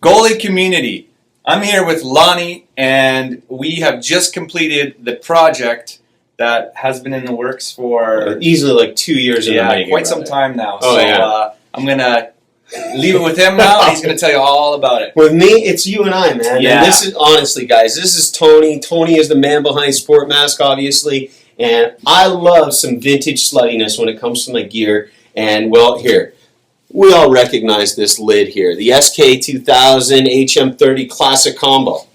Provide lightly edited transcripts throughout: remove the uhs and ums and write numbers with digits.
Goalie community. I'm here with Lonnie, and we have just completed the project that has been in the works for easily like 2 years in the making. Quite some time now. Oh, so I'm gonna leave it with him now. He's gonna tell you all about it. With me, it's you and I, man. Yeah. And this is honestly, guys. This is Tony. Tony is the man behind Sportmask, obviously, and I love some vintage sluttiness when it comes to my gear. And well, here. We all recognize this lid here, the SK2000 HM30 Classic Combo.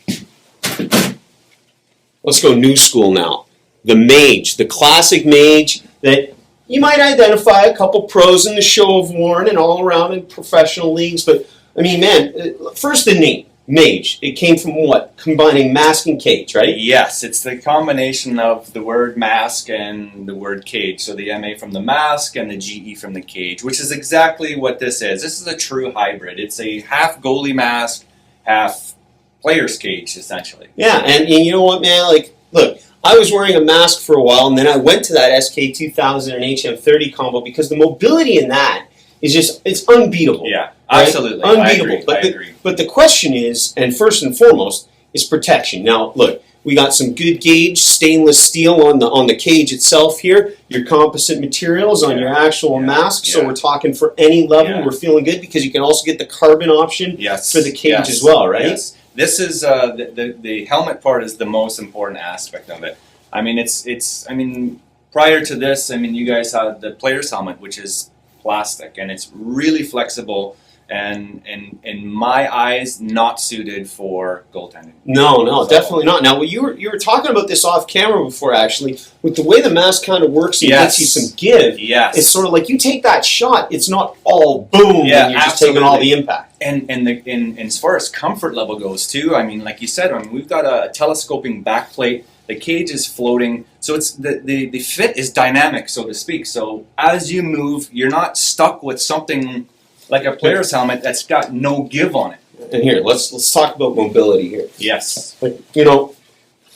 Let's go new school now. The Mage, the classic Mage that you might identify a couple pros in the show have worn and all around in professional leagues. But, I mean, man, first the name, Mage. It came from what? Combining mask and cage, right? Yes, it's the combination of the word mask and the word cage. So the MA from the mask and the GE from the cage, which is exactly what this is. This is a true hybrid. It's a half goalie mask, half player's cage, essentially. Yeah, and you know what, man? Like, look, I was wearing a mask for a while, and then I went to that SK2000 and HM30 combo because the mobility in that is just, it's unbeatable. Yeah, right? absolutely. Unbeatable. I agree. But the question is, and first and foremost, is protection. Now, look, we got some good gauge stainless steel on the cage itself here, your composite materials on your actual mask, so we're talking for any level, we're feeling good because you can also get the carbon option for the cage as well, right? Yes. This is, the helmet part is the most important aspect of it. I mean, prior to this, I mean, you guys had the player's helmet, which is plastic, and it's really flexible, and in my eyes, not suited for goaltending. No, definitely not. Now, you were talking about this off camera before, actually, with the way the mask kind of works and gets you some give. Yes. It's sort of like you take that shot, it's not all boom, and you're just taking all the impact. And as far as comfort level goes too, I mean, like you said, I mean, we've got a telescoping backplate. The cage is floating, so it's the fit is dynamic, so to speak. So as you move, you're not stuck with something like a player's helmet that's got no give on it. And here, let's talk about mobility here. Yes. You know,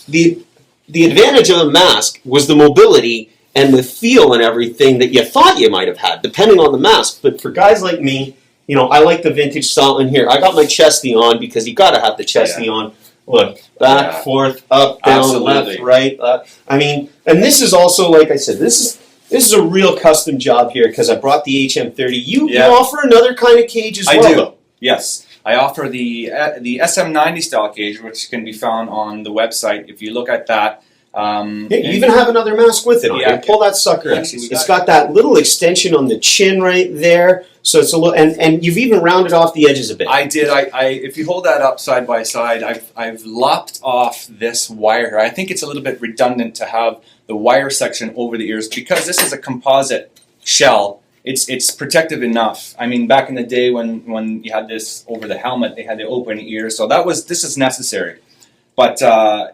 the advantage of the mask was the mobility and the feel and everything that you thought you might have had, depending on the mask. But for guys like me, you know, I like the vintage style. And here, I got my chesty on because you got to have the chesty on. Look, back, forth, up, down, left, right. I mean, and this is also, like I said, this is a real custom job here because I brought the HM30. You offer another kind of cage as well. I do. Though. Yes, I offer the SM90 style cage, which can be found on the website. If you look at that. You even have another mask with it on. Yeah, pull that sucker out. It's got that little extension on the chin right there, so it's a little, and you've even rounded off the edges a bit. I did. If you hold that up side by side, I've lopped off this wire here. I think it's a little bit redundant to have the wire section over the ears because this is a composite shell. It's protective enough. I mean, back in the day when you had this over the helmet, they had the open ears, so this is necessary. But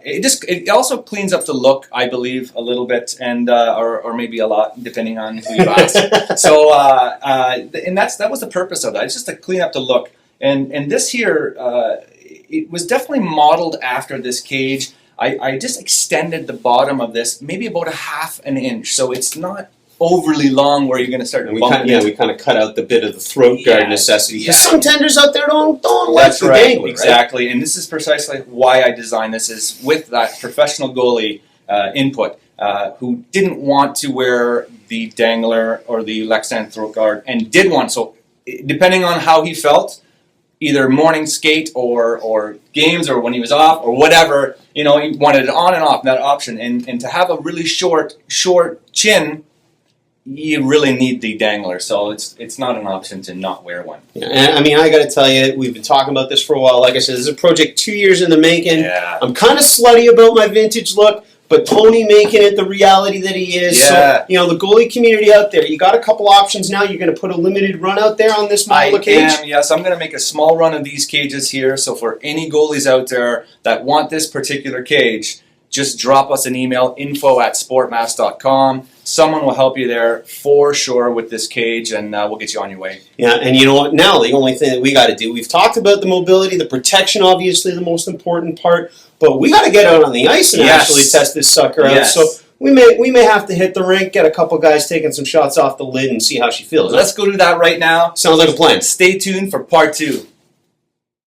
it also cleans up the look, I believe, a little bit, and or maybe a lot, depending on who you ask. So and that was the purpose of that. It's just to clean up the look. And this here, it was definitely modeled after this cage. I just extended the bottom of this maybe about a half an inch, so it's not overly long where you're going to start to bump it. We kind of cut out the bit of the throat guard necessity. Because some tenders out there don't like the dangler, exactly. Right? And this is precisely why I designed this, is with that professional goalie input who didn't want to wear the dangler or the Lexan throat guard and did want. So depending on how he felt, either morning skate or games or when he was off or whatever, you know, he wanted it on and off, that option. And to have a really short chin, you really need the dangler, so it's not an option to not wear one. Yeah, and I mean, I got to tell you, we've been talking about this for a while. Like I said, this is a project 2 years in the making. Yeah. I'm kind of slutty about my vintage look, but Tony making it the reality that he is. Yeah. So, you know, the goalie community out there, you got a couple options now. You're going to put a limited run out there on this model of cage? Yes. I'm going to make a small run of these cages here, so for any goalies out there that want this particular cage, just drop us an email, info@sportmask.com. Someone will help you there for sure with this cage, and we'll get you on your way. Yeah, and you know what? Now the only thing that we got to do, we've talked about the mobility, the protection, obviously the most important part, but we got to get out on the ice and actually test this sucker out. So we may have to hit the rink, get a couple guys taking some shots off the lid, and see how she feels. Let's go do that right now. Sounds like a plan. Stay tuned for part 2.